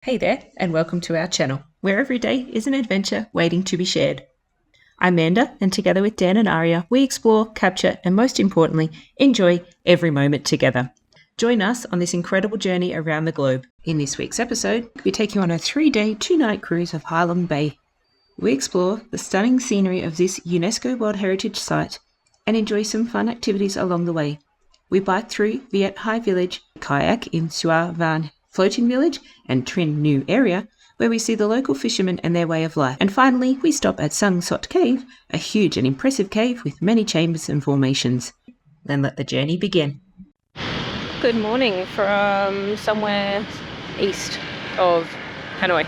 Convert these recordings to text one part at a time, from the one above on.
Hey there, and welcome to our channel, where every day is an adventure waiting to be shared. I'm Amanda, and together with Dan and Aria, we explore, capture, and most importantly, enjoy every moment together. Join us on this incredible journey around the globe. In this week's episode, we take you on a 3-day, 2-night cruise of Ha Long Bay. We explore the stunning scenery of this UNESCO World Heritage Site and enjoy some fun activities along the way. We bike through Viet Hai Village, kayak in Sua Van Floating Village and Trin New area, where we see the local fishermen and their way of life. And finally, we stop at Sung Sot Cave, a huge and impressive cave with many chambers and formations. Then let the journey begin. Good morning from somewhere east of Hanoi.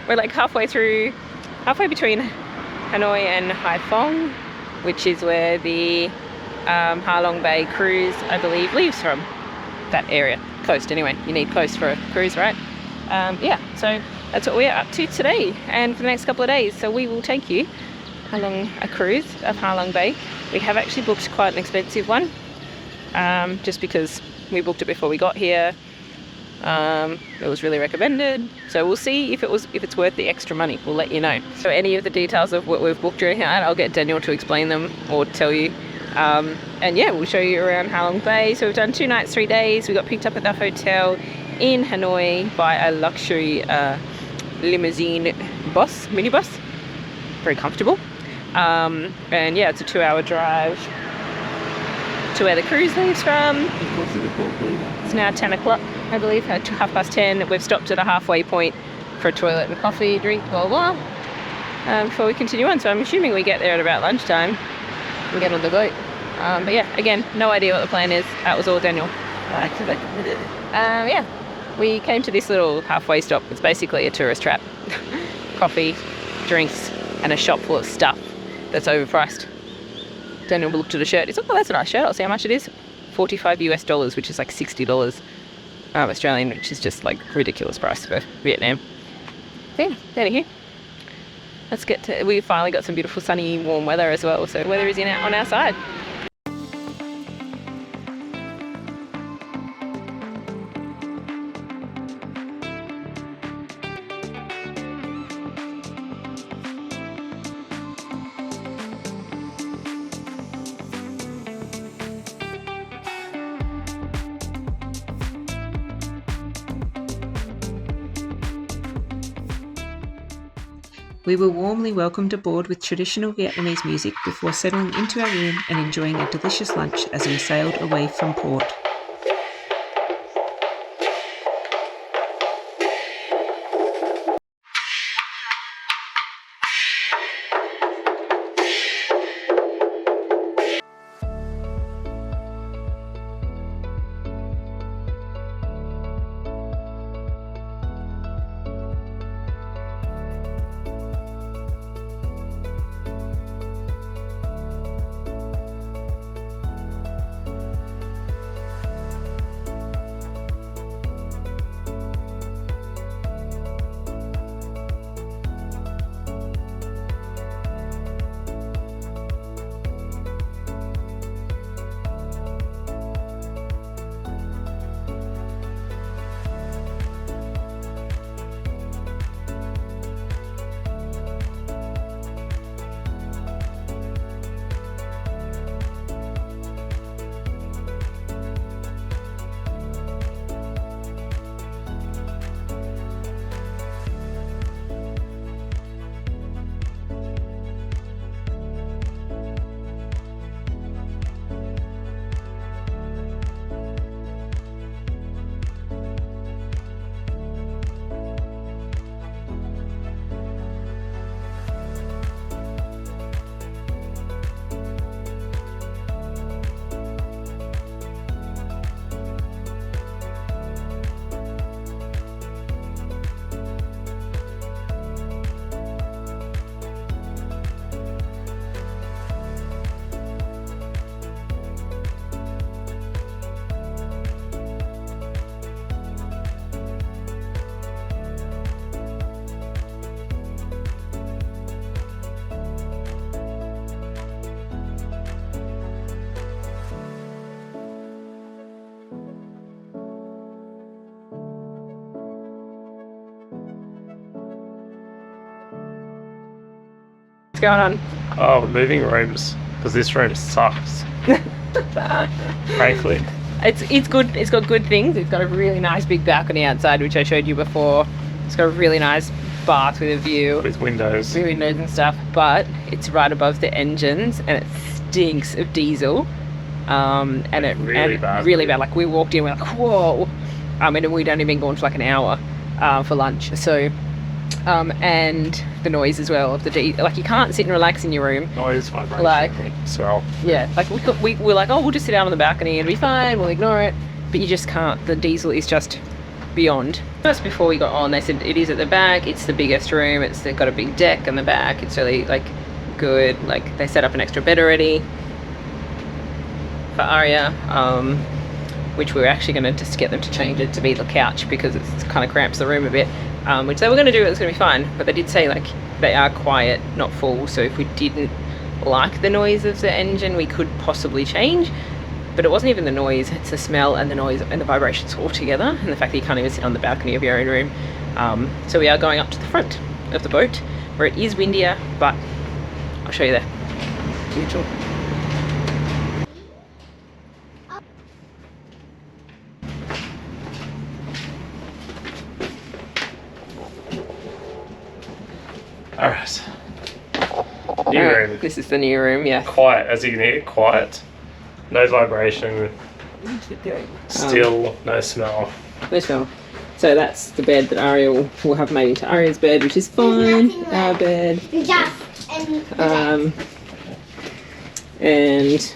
We're like halfway between Hanoi and Haiphong, which is where the Ha Long Bay cruise, I believe, leaves from. That area, coast anyway. You need coast for a cruise, right? So that's what we're up to today and for the next couple of days. So we will take you along a cruise of Ha Long Bay. We have actually booked quite an expensive one, just because we booked it before we got here. It was really recommended, so we'll see if it's worth the extra money. We'll let you know. So any of the details of what we've booked during that, I'll get Daniel to explain them or tell you. We'll show you around Ha Long Bay. So we've done 2 nights, 3 days. We got picked up at the hotel in Hanoi by a luxury limousine minibus. Very comfortable. It's a 2-hour drive to where the cruise leaves from. It's now 10 o'clock, I believe, at 10:30. We've stopped at a halfway point for a toilet and coffee, drink, blah, blah, before we continue on. So I'm assuming we get there at about lunchtime. We get on the boat. Again, no idea what the plan is. That was all Daniel. We came to this little halfway stop. It's basically a tourist trap. Coffee, drinks, and a shop full of stuff that's overpriced. Daniel looked at a shirt. He's like, oh, that's a nice shirt. I'll see how much it is. $45 US, which is like $60 Australian, which is just like ridiculous price for Vietnam. Anywho, we finally got some beautiful sunny warm weather as well, so weather is on our side. We were warmly welcomed aboard with traditional Vietnamese music before settling into our room and enjoying a delicious lunch as we sailed away from port. What's going on? Oh, we're moving rooms because this room sucks. Frankly. It's good. It's got good things. It's got a really nice big balcony outside, which I showed you before. It's got a really nice bath with a view. With windows. With windows and stuff. But it's right above the engines and it stinks of diesel. And it really bad. Really bad. Like we walked in, we're like, whoa. And we'd only been gone for like an hour for lunch. So, and the noise as well of the diesel. Like you can't sit and relax in your room. Noise, vibration, like smell. Yeah, like we were like, oh, we'll just sit out on the balcony and be fine. We'll ignore it. But you just can't. The diesel is just beyond. Just before we got on, they said it is at the back. It's the biggest room. They've got a big deck in the back. It's really like good. Like they set up an extra bed already for Aria, which we were actually going to just get them to change it to be the couch because it's kind of cramps the room a bit, which they were going to do. It was going to be fine, but they did say like they are quiet, not full, so if we didn't like the noise of the engine we could possibly change. But it wasn't even the noise, it's the smell and the noise and the vibrations all together, and the fact that you can't even sit on the balcony of your own room. So we are going up to the front of the boat where it is windier, but I'll show you there. Neutral. Alright. New room. This is the new room, yeah. Quiet, as you can hear, quiet. No vibration. Still, no smell. No smell. So that's the bed that Aria will have made into Aria's bed, which is fine. Our bed. And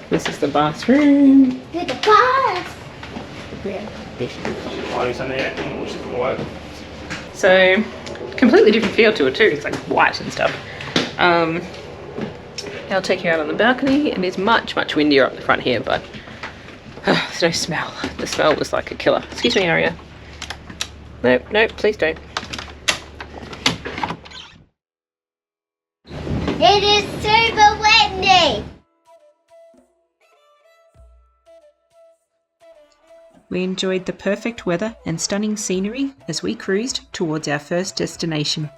this is the bathroom. So, completely different feel to it too. It's like white and stuff. I'll take you out on the balcony. It is much, much windier up the front here, but there's no smell. The smell was like a killer. Excuse me, Aria. Nope, nope, please don't. It is super windy. We enjoyed the perfect weather and stunning scenery as we cruised towards our first destination.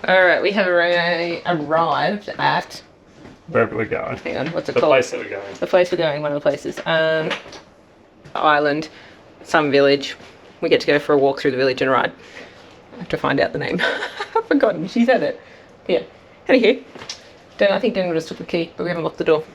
Alright, we have arrived at... Wherever we're going. Hang on, what's it the called? The place that we're going. The place we're going, one of the places. Island, some village. We get to go for a walk through the village and ride. I have to find out the name. I've forgotten, she said it. Yeah. Anywho, I think Daniel just took the key, but we haven't locked the door.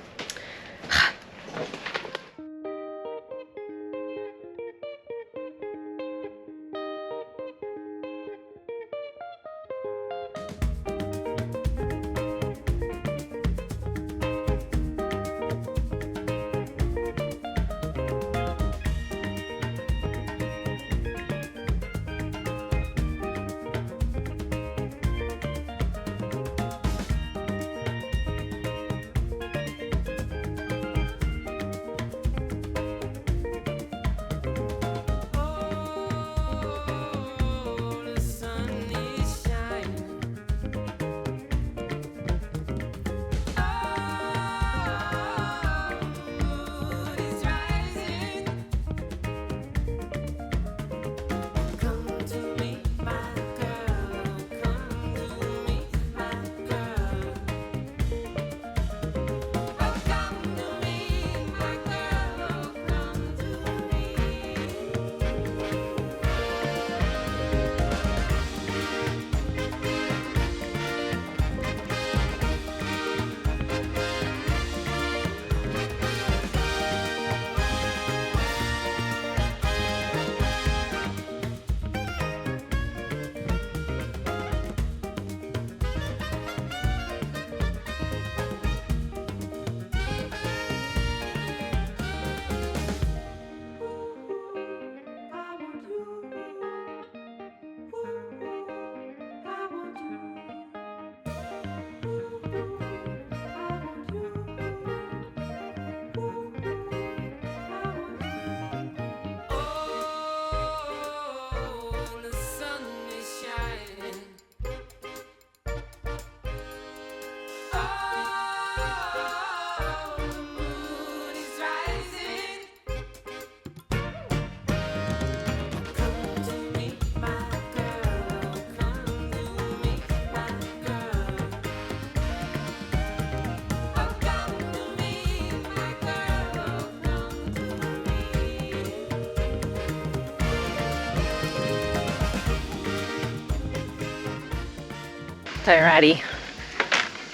Alrighty.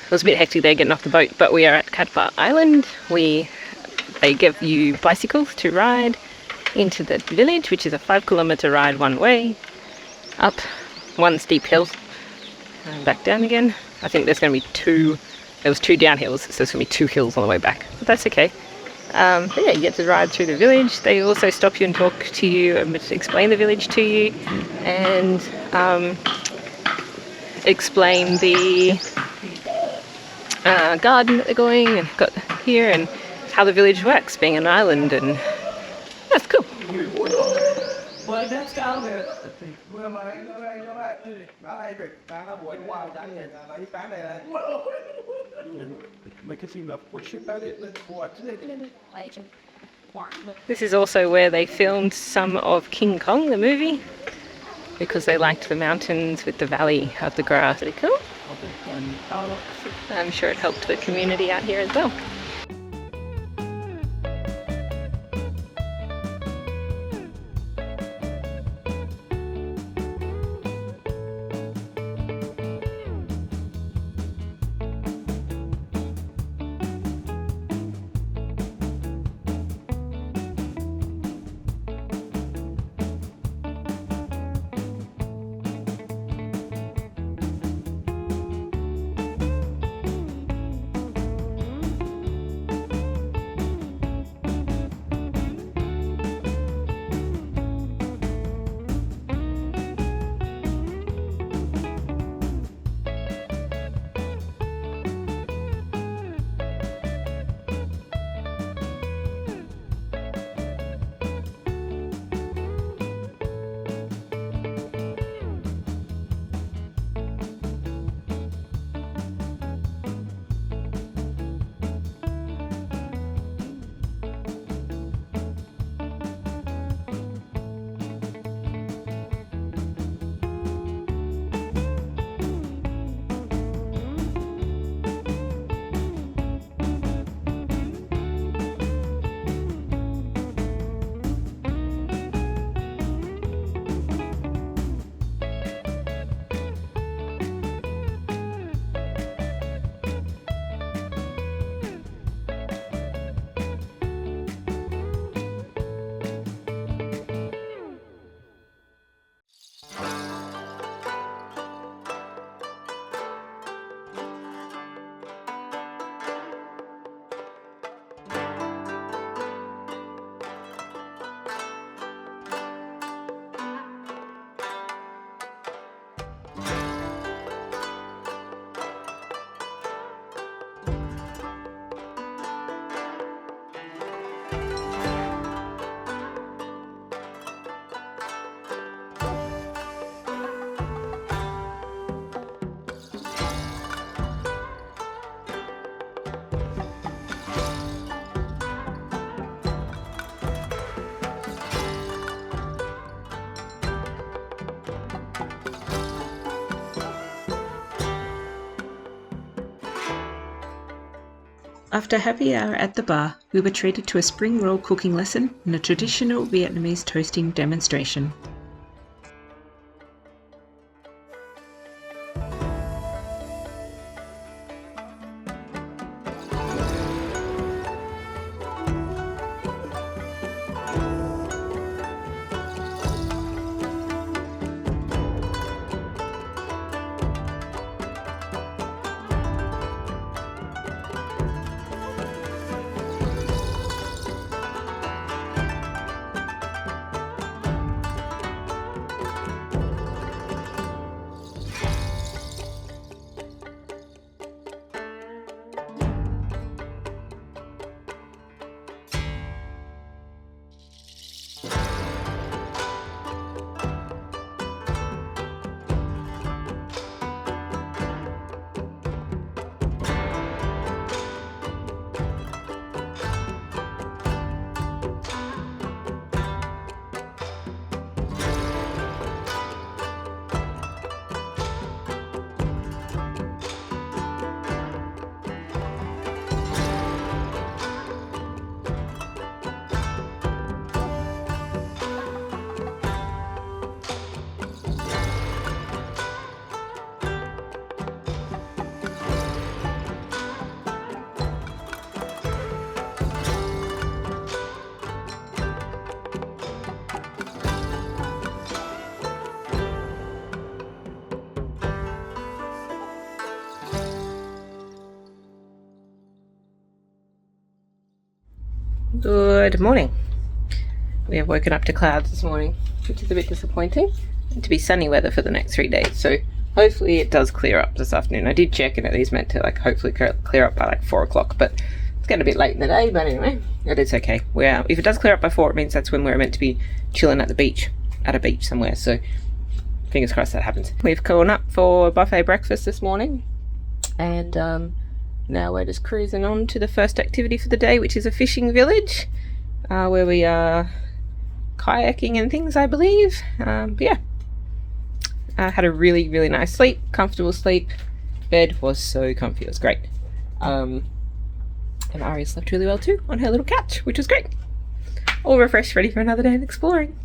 It was a bit hectic there getting off the boat, but we are at Kayak Island. They give you bicycles to ride into the village, which is a 5-kilometre ride one way, up one steep hill and back down again. I think there's going to be there was 2 downhills, so there's going to be 2 hills on the way back, but that's okay. But yeah, you get to ride through the village. They also stop you and talk to you and explain the village to you, and explain the garden that they're going and got here, and how the village works, being an island, and that's cool. This is also where they filmed some of King Kong, the movie, because they liked the mountains with the valley of the grass. Pretty cool. I'm sure it helped the community out here as well. After happy hour at the bar, we were treated to a spring roll cooking lesson and a traditional Vietnamese toasting demonstration. Good morning. We have woken up to clouds this morning, which is a bit disappointing. Meant to be sunny weather for the next 3 days, so hopefully it does clear up this afternoon. I did check and it is meant to hopefully clear up by 4 o'clock, but it's getting a bit late in the day. But anyway, it's okay. If it does clear up by 4, it means that's when we're meant to be chilling at a beach somewhere. So fingers crossed that happens. We've gone up for buffet breakfast this morning, and now we're just cruising on to the first activity for the day, which is a fishing village, where we are kayaking and things, I believe. But yeah, I had a really, really nice sleep, comfortable sleep. Bed was so comfy, it was great. And Aria slept really well too on her little couch, which was great. All refreshed, ready for another day of exploring.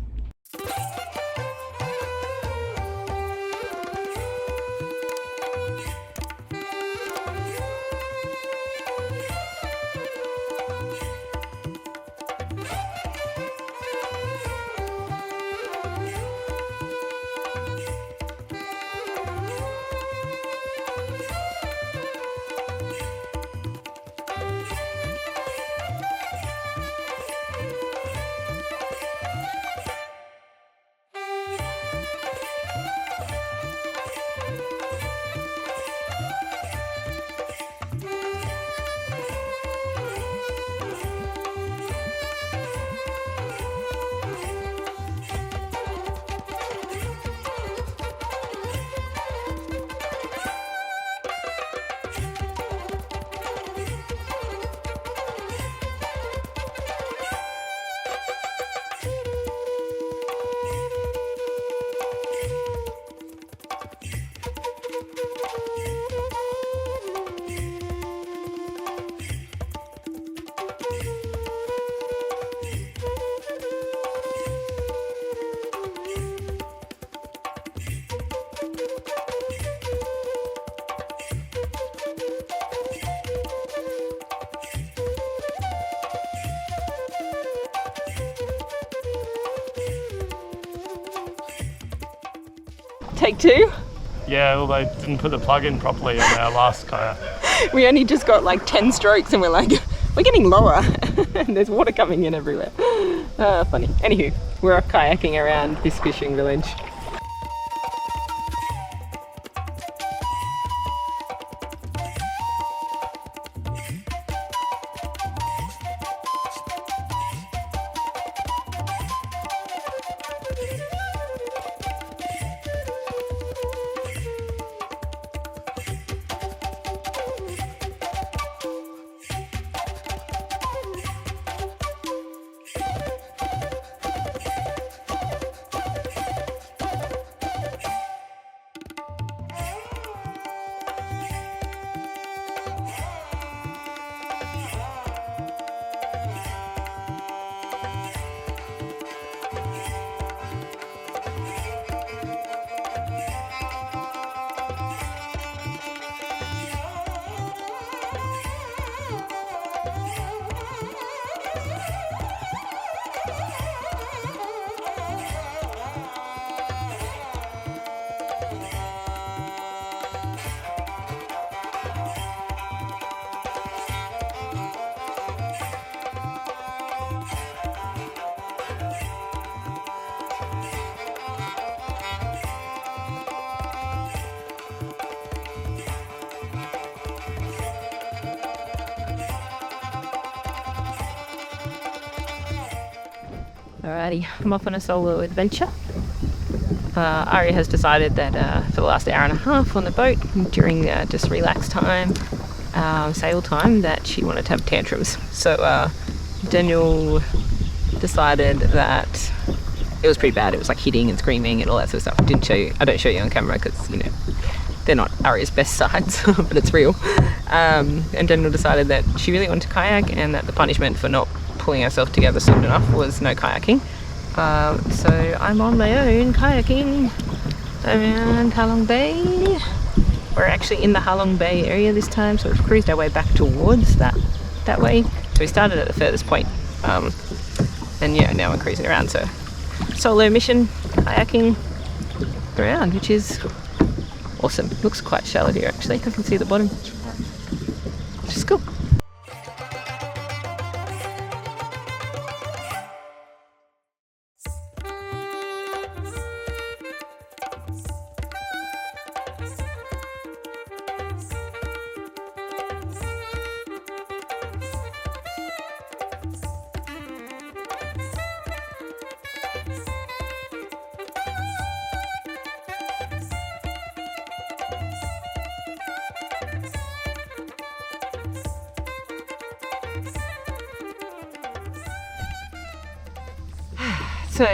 Take 2. Yeah, well, they didn't put the plug in properly on our last kayak. We only just got 10 strokes and we're we're getting lower and there's water coming in everywhere. Funny. Anywho, we're off kayaking around this fishing village. Alrighty, I'm off on a solo adventure. Aria has decided that for the last hour and a half on the boat, during just relax time, sail time, that she wanted to have tantrums. So Daniel decided that it was pretty bad. It was hitting and screaming and all that sort of stuff. I don't show you on camera because, they're not Aria's best sides, but it's real. And Daniel decided that she really wanted to kayak and that the punishment for not pulling herself together soon enough was no kayaking. So I'm on my own kayaking around Halong Bay. We're actually in the Halong Bay area this time, so we've cruised our way back towards that way. So we started at the furthest point, and yeah, now we're cruising around. So solo mission kayaking around, which is awesome. Looks quite shallow here actually. I can see the bottom, which is cool. So,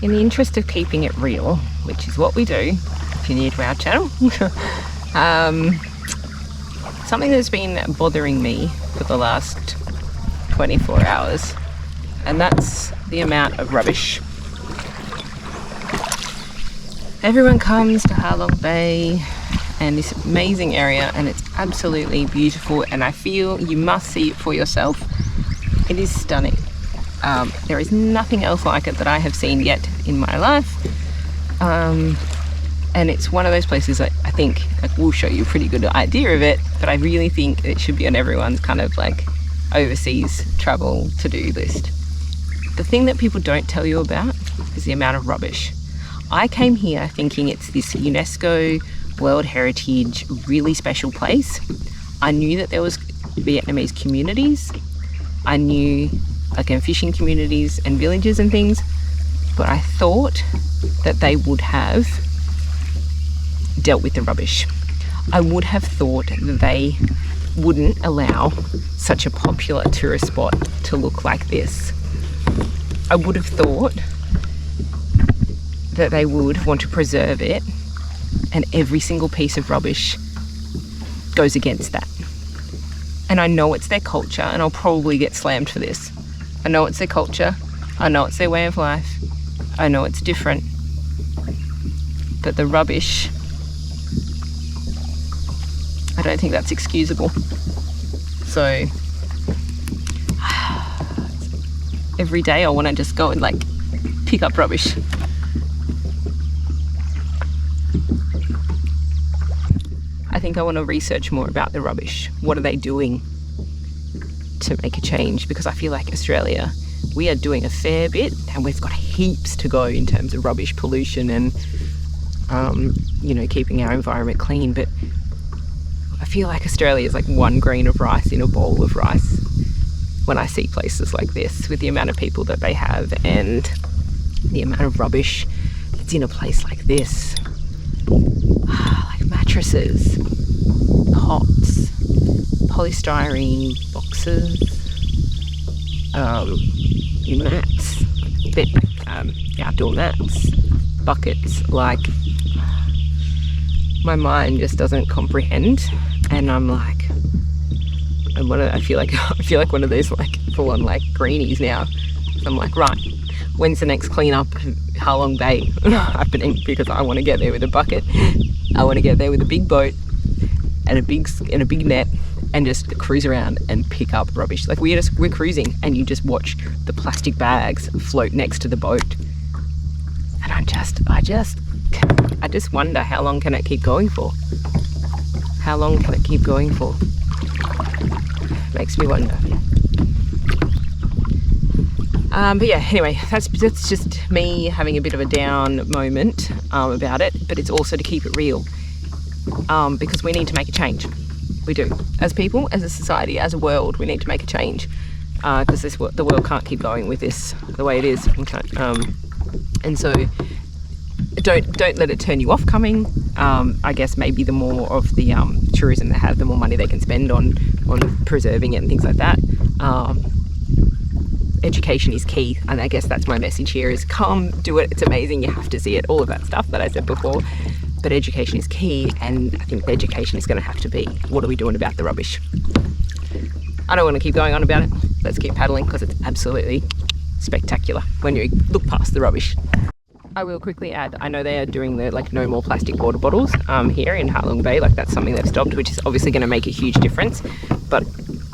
in the interest of keeping it real, which is what we do if you're new to our channel, something that's been bothering me for the last 24 hours, and that's the amount of rubbish. Everyone comes to Halong Bay and this amazing area, and it's absolutely beautiful, and I feel you must see it for yourself. It is stunning. There is nothing else like it that I have seen yet in my life, and it's one of those places that I think will show you a pretty good idea of it, but I really think it should be on everyone's kind of like overseas travel to-do list. The thing that people don't tell you about is the amount of rubbish. I came here thinking it's this UNESCO World Heritage really special place. I knew that there was Vietnamese communities. I knew fishing communities and villages and things, but I thought that they would have dealt with the rubbish. I would have thought that they wouldn't allow such a popular tourist spot to look like this. I would have thought that they would want to preserve it, and every single piece of rubbish goes against that. And I know it's their culture, and I'll probably get slammed for this. I know it's their culture, I know it's their way of life, I know it's different, but the rubbish, I don't think that's excusable. So every day I want to just go and pick up rubbish. I think I want to research more about the rubbish. What are they doing to make a change? Because I feel like Australia, we are doing a fair bit, and we've got heaps to go in terms of rubbish pollution and keeping our environment clean. But I feel like Australia is like one grain of rice in a bowl of rice when I see places like this, with the amount of people that they have and the amount of rubbish that's in a place like this. Like mattresses, pots, polystyrene boxes, mats, outdoor mats, buckets. Like, my mind just doesn't comprehend, and I'm like, I feel like one of those full on greenies now. So I'm like, right, when's the next cleanup of Halong Bay happening? Because I want to get there with a bucket. I want to get there with a big boat and a big net, and just cruise around and pick up rubbish. We're cruising, and you just watch the plastic bags float next to the boat, and I just wonder, how long can it keep going for? How long can it keep going for? Makes me wonder. But yeah, anyway, that's just me having a bit of a down moment about it, but it's also to keep it real, because we need to make a change. We do. As people, as a society, as a world, we need to make a change, because the world can't keep going with this the way it is. And so don't let it turn you off coming. I guess maybe the more of the tourism they have, the more money they can spend on preserving it and things like that. Education is key, and I guess that's my message here, is come, do it, it's amazing, you have to see it, all of that stuff that I said before. But education is key, and I think the education is going to have to be, what are we doing about the rubbish? I don't want to keep going on about it. Let's keep paddling, because it's absolutely spectacular when you look past the rubbish. I will quickly add, I know they are doing the no more plastic water bottles here in Halong Bay. That's something they've stopped, which is obviously going to make a huge difference. But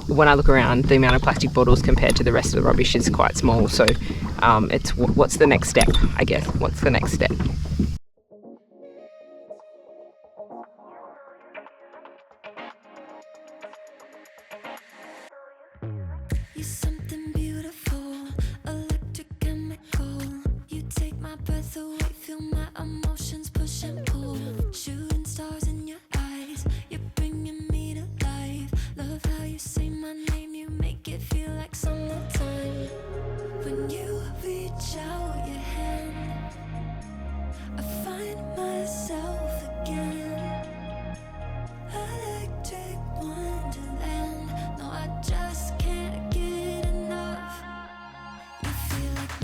when I look around, the amount of plastic bottles compared to the rest of the rubbish is quite small. So it's what's the next step, I guess? What's the next step? You're something beautiful, electric chemical. You take my breath away, feel my emotions push and pull. Shooting stars in your eyes, you're bringing me to life. Love how you say my name, you make it feel like summertime. When you reach out your hand, I find myself again. Electric wonderland, no, I just can't get enough. You feel like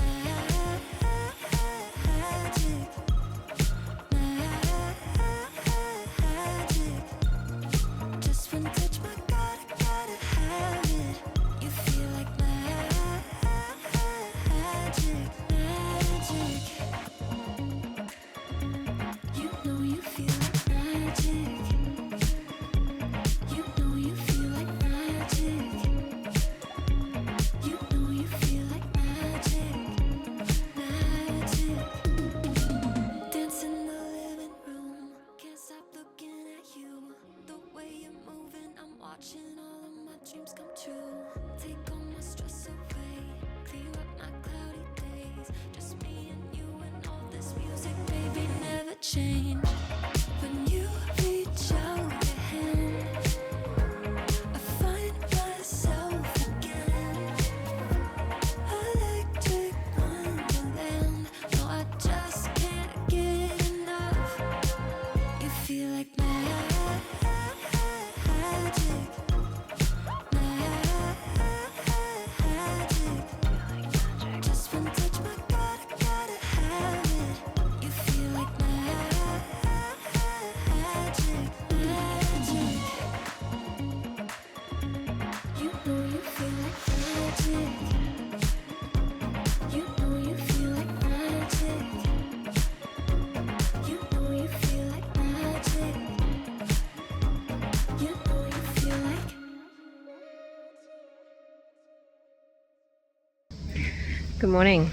Good morning.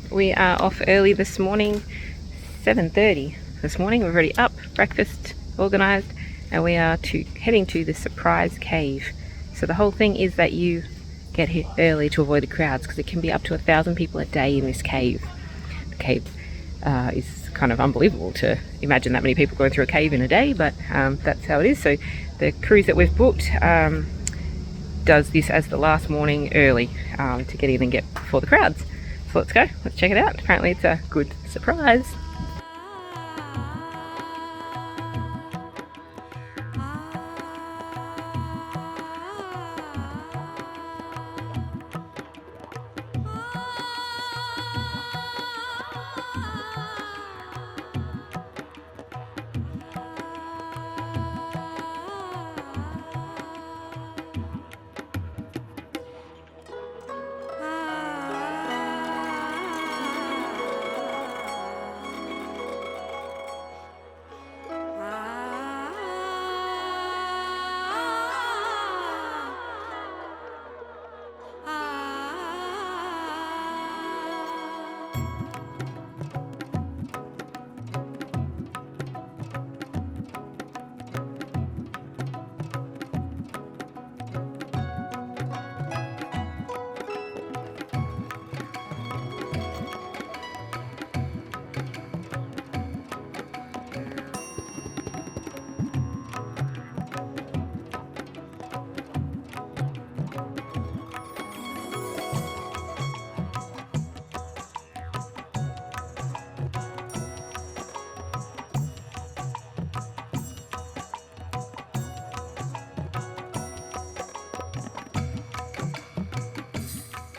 We are off early this morning, 7:30 this morning. We're already up, breakfast organised, and we are heading to the surprise cave. So the whole thing is that you get here early to avoid the crowds, because it can be up to 1,000 people a day in this cave. The cave is kind of unbelievable to imagine that many people going through a cave in a day, but that's how it is. So the cruise that we've booked does this as the last morning early to get in and get before the crowds. So let's go, let's check it out. Apparently it's a good surprise.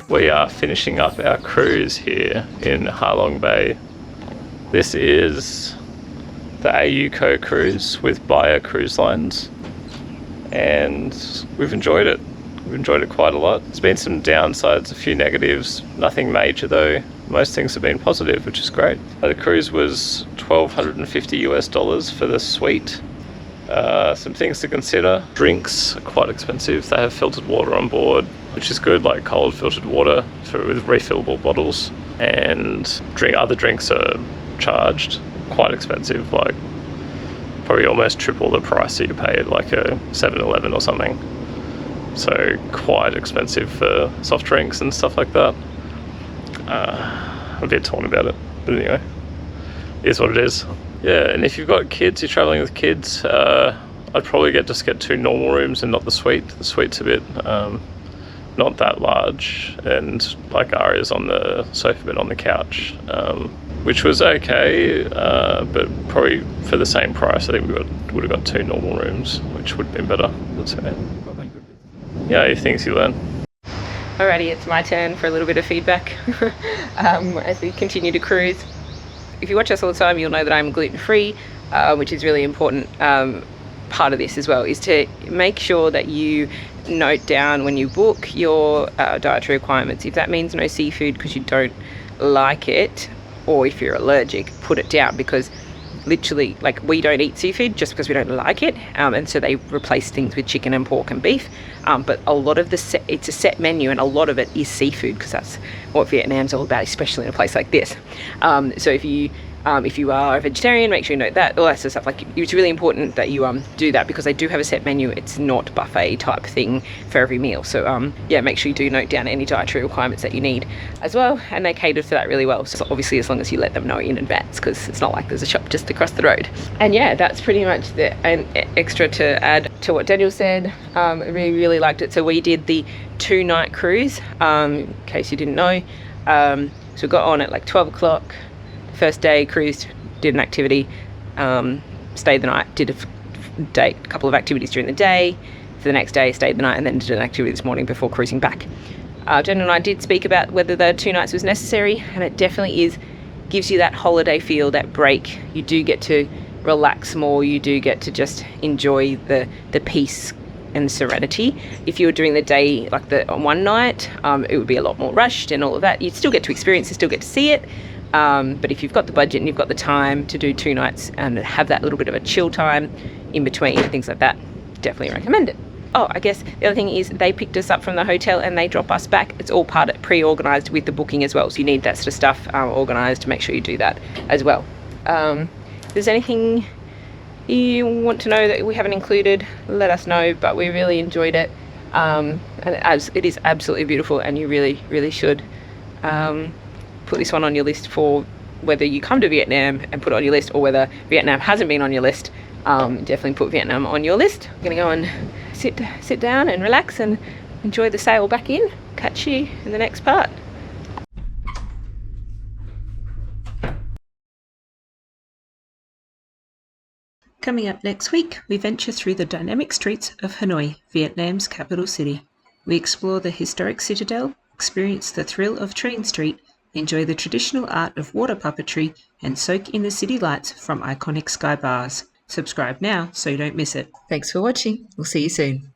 We are finishing up our cruise here in Halong Bay. This is the AUCO cruise with Bayer Cruise Lines, and we've enjoyed it. We've enjoyed it quite a lot. There's been some downsides, a few negatives, nothing major though. Most things have been positive, which is great. The cruise was $1,250 for the suite. Some things to consider. Drinks are quite expensive. They have filtered water on board, which is good, like cold filtered water with refillable bottles. And other drinks are charged, quite expensive, like probably almost triple the price that you pay at like a 7-Eleven or something. So quite expensive for soft drinks and stuff like that. I'm a bit torn about it, but anyway, it is what it is. Yeah, and if you've got kids, you're traveling with kids, I'd probably just get 2 normal rooms and not the suite. The suite's a bit not that large, and like Aria's on the sofa bed on the couch, which was okay, but probably for the same price I think we would have got 2 normal rooms, which would have been better. That's okay. Yeah, things you learn. Alrighty, it's my turn for a little bit of feedback as we continue to cruise. If you watch us all the time, you'll know that I'm gluten-free, which is really important. Part of this as well is to make sure that you note down when you book your dietary requirements. If that means no seafood because you don't like it, or if you're allergic, put it down, because literally, like, we don't eat seafood just because we don't like it, and so they replace things with chicken and pork and beef, but a lot of it's a set menu, and a lot of it is seafood, because that's what Vietnam's all about, especially in a place like this. So if you are a vegetarian, make sure you note that, all that sort of stuff. Like, it's really important that you do that, because they do have a set menu. It's not buffet type thing for every meal. So yeah, make sure you do note down any dietary requirements that you need as well, and they cater for that really well. So obviously, as long as you let them know in advance, because it's not like there's a shop just across the road. And yeah, that's pretty much an extra to add to what Daniel said. I really liked it. So we did the 2-night cruise, in case you didn't know. So we got on at like 12 o'clock. First day, cruised, did an activity, stayed the night, did a couple of activities during the day. For the next day, stayed the night, and then did an activity this morning before cruising back. Jen and I did speak about whether the 2 nights was necessary, and it definitely gives you that holiday feel, that break. You do get to relax more, you do get to just enjoy the peace and serenity. If you were doing the day, like the one night, it would be a lot more rushed and all of that. You'd still get to experience it, still get to see it. But if you've got the budget and you've got the time to do 2 nights and have that little bit of a chill time in between and things like that, definitely recommend it. I guess the other thing is they picked us up from the hotel and they drop us back. It's all pre-organised with the booking as well, so you need that sort of stuff organised to make sure you do that as well. If there's anything you want to know that we haven't included, let us know, but we really enjoyed it. And it is absolutely beautiful, and you really, really should put this one on your list for whether you come to Vietnam and put it on your list, or whether Vietnam hasn't been on your list. Definitely put Vietnam on your list. I'm going to go and sit down and relax and enjoy the sail back in. Catch you in the next part. Coming up next week, we venture through the dynamic streets of Hanoi, Vietnam's capital city. We explore the historic citadel, experience the thrill of Train Street, enjoy the traditional art of water puppetry, and soak in the city lights from iconic sky bars. Subscribe now so you don't miss it. Thanks for watching. We'll see you soon.